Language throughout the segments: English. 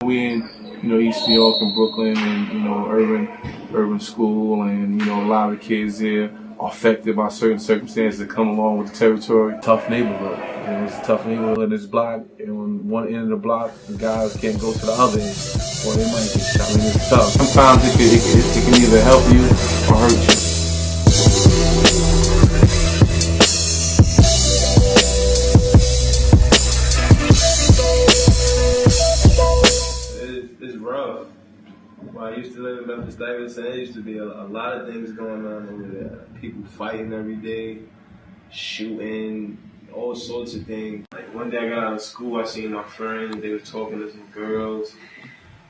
We in, East New York and Brooklyn and, urban school, and, a lot of the kids there are affected by certain circumstances that come along with the territory. Tough neighborhood. It's a tough neighborhood in this block, and on one end of the block, the guys can't go to the other end, or they might get shot. It's tough. Sometimes it can either help you or hurt you. It's rough. When I used to live in Memphis, Davidson, there used to be a lot of things going on over there. People fighting every day, shooting, all sorts of things. Like one day I got out of school, I seen my friends, they were talking to some girls,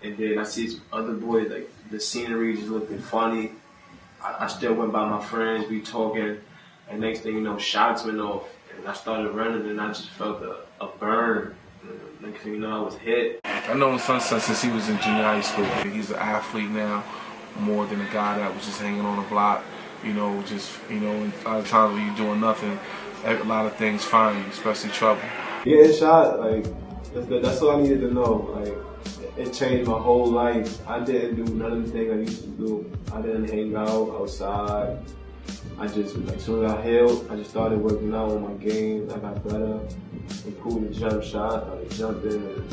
and then I see some other boys, like the scenery just looking funny. I still went by my friends, we talking, and next thing you know, shots went off, and I started running, and I just felt a burn. Next thing you know, I was hit. I know my son since he was in junior high school. He's an athlete now, more than a guy that was just hanging on the block. A lot of times when you're doing nothing, a lot of things find you, especially trouble. Getting shot, that's all I needed to know. It changed my whole life. I didn't do none of the things I used to do. I didn't hang out outside. I just, as soon as I healed, I just started working out on my game. I got better, improved the jump shot, I jumped in,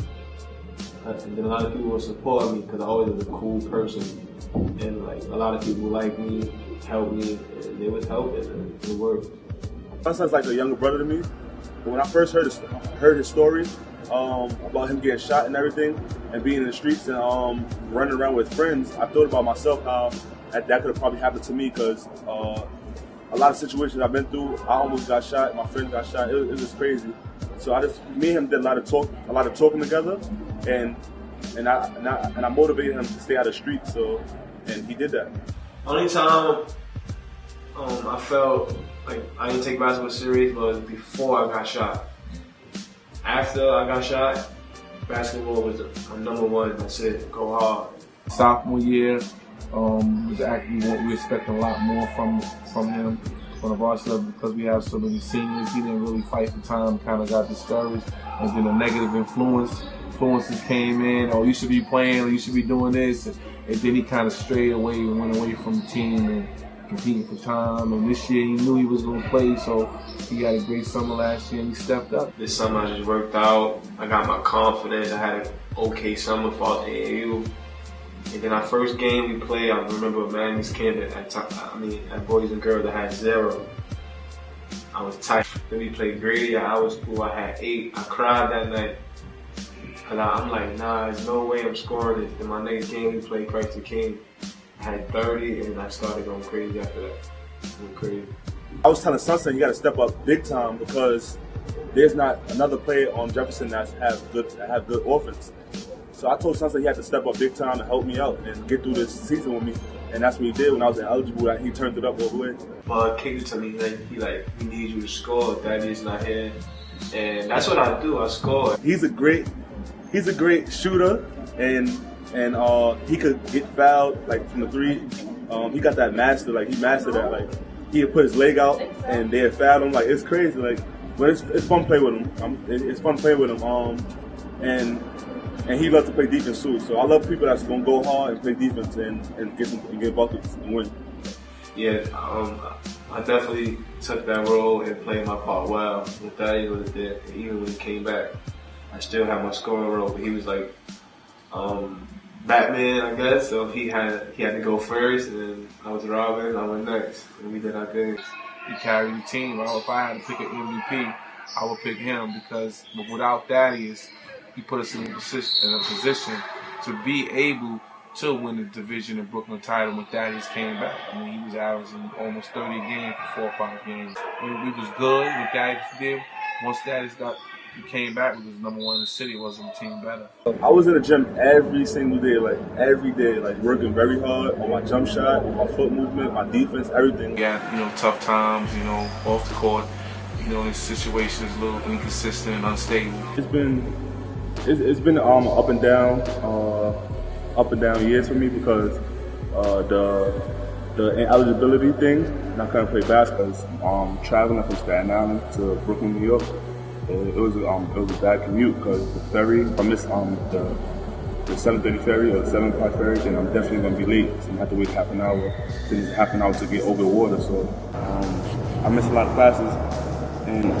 and then a lot of people would support me because I always was a cool person. And a lot of people like me, helped me, and they was helping, and it worked. My son's like a younger brother to me, but when I first heard his story about him getting shot and everything, and being in the streets and running around with friends, I thought about myself how that could have probably happened to me because a lot of situations I've been through, I almost got shot, my friends got shot. It was crazy. So me and him did a lot of talking together, and I motivated him to stay out of the streets. So, and he did that. Only time I felt like I didn't take basketball serious was before I got shot. After I got shot, basketball was number one. That's it. Go hard. Sophomore year, we expecting a lot more from him on the varsity level because we have so many seniors. He didn't really fight for time, kind of got discouraged, and then the negative influences came in. Oh, you should be playing, or you should be doing this, and then he kind of strayed away and went away from the team and competing for time. And this year he knew he was going to play, so he had a great summer last year and he stepped up. This summer I just worked out. I got my confidence. I had an okay summer for AAU. And then our first game we played, I remember Miami's camp at Boys and Girls, I had 0. I was tight. Then we played Grady at our school, I had 8. I cried that night. Cause I'm like, nah, there's no way I'm scoring this. Then my next game we played Christ the King. I had 30 and I started going crazy after that. Went crazy. I was telling Sunset you got to step up big time because there's not another player on Jefferson that have good offense. So I told Sunset he had to step up big time to help me out and get through this season with me. And that's what he did when I was ineligible. He turned it up all the way. Bud kicked it to me. We need you to score. Thaddeus not here. And that's what I do. I score. He's a great shooter, and he could get fouled from the 3. He got that master. He mastered that. He had put his leg out and they had fouled him. It's crazy. But it's fun to play with him. It's fun to play with him. And he loves to play defense too. So I love people that's gonna go hard and play defense and get buckets and win. Yeah, I definitely took that role and played my part well. With that, he was there. Even when he came back, I still had my scoring role. But he was like Batman, I guess. So he had to go first, and then I was Robin. I went next, and we did our thing. He carried the team. If I had to pick an MVP, I would pick him because without Thaddeus, he put us in a position to be able to win the division and Brooklyn title when Thaddeus came back. He was averaging almost 30 a game for 4 or 5 games. We was good when Thaddeus did. Once Thaddeus came back, we was number 1 in the city. It wasn't a team better. I was in the gym every single day, every day, working very hard on my jump shot, my foot movement, my defense, everything. We had, tough times, off the court. In situations a little inconsistent and unstable. It's been up and down years for me because the ineligibility thing, and I couldn't play basketball. Traveling from Staten Island to Brooklyn, New York, it was a bad commute because the ferry from the 7:30 ferry or the 7 o'clock ferry, then I'm definitely going to be late. So I'm going to have to wait half an hour. Then it's half an hour to get over the water. So I missed a lot of classes, and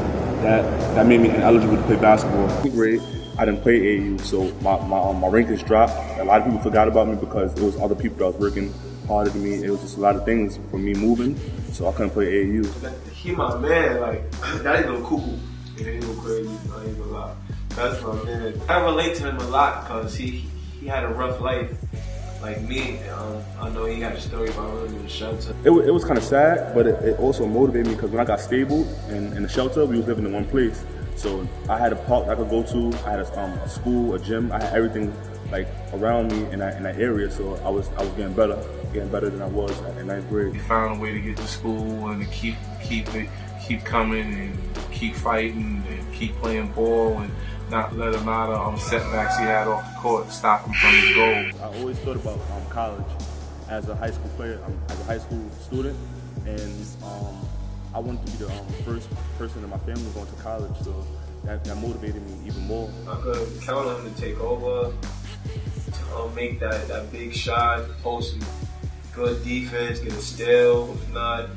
that made me ineligible to play basketball. In grade, I didn't play AAU, so my rankings dropped. A lot of people forgot about me because it was other people that was working harder than me. It was just a lot of things for me moving, so I couldn't play AAU. He my man, like, that ain't no cuckoo. It ain't no crazy, I ain't gonna lie. That's my man. I relate to him a lot because he had a rough life like me. I know he had a story about living in the shelter. It was kind of sad, but it also motivated me because when I got stable in the shelter, we was living in one place. So I had a park I could go to, I had a school, a gym, I had everything like around me in that area. So I was getting better than I was in 9th grade. He found a way to get to school and to keep coming and keep fighting and keep playing ball and not let a lot of setbacks he had off the court stop him from his goal. I always thought about college as a high school player, as a high school student, and I wanted to be the first person in my family going to college, so that motivated me even more. I could count on him to take over, to make that big shot, post some good defense, get a steal, if not,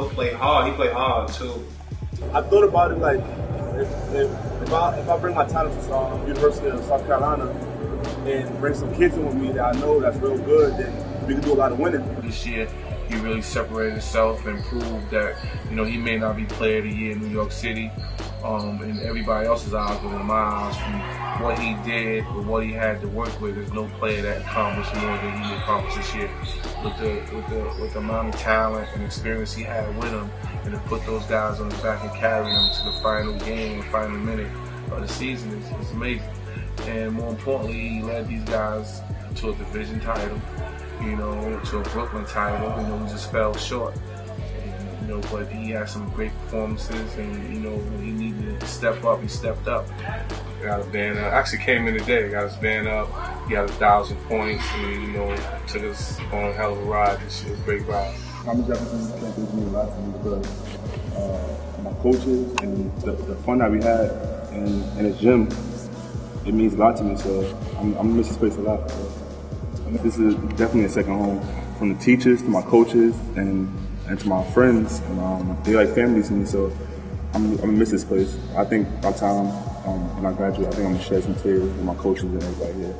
play hard. He played hard too. I thought about it like, if I bring my talent to University of South Carolina and bring some kids in with me that I know that's real good, then we can do a lot of winning. This year, he really separated himself and proved that, he may not be player of the year in New York City, in everybody else's eyes, but in my eyes, from what he did with what he had to work with, there's no player that accomplished more than he accomplished this year. With the amount of talent and experience he had with him, and to put those guys on his back and carry them to the final game and final minute of the season is amazing. And more importantly, he led these guys to a division title, to a Brooklyn title. We just fell short. And, but he had some great performances, and when he needed to step up, he stepped up. Got his band up. Actually came in today. Got his band up. He got 1,000 points, and took us on a hell of a ride this year. Great ride. Jefferson campus means a lot to me because my coaches and the fun that we had in the gym, it means a lot to me. So I'm miss this place a lot. So this is definitely a second home. From the teachers to my coaches and to my friends, and they like family to me. So I'm gonna miss this place. I think by the time when I graduate, I think I'm gonna shed some tears with my coaches and everybody here.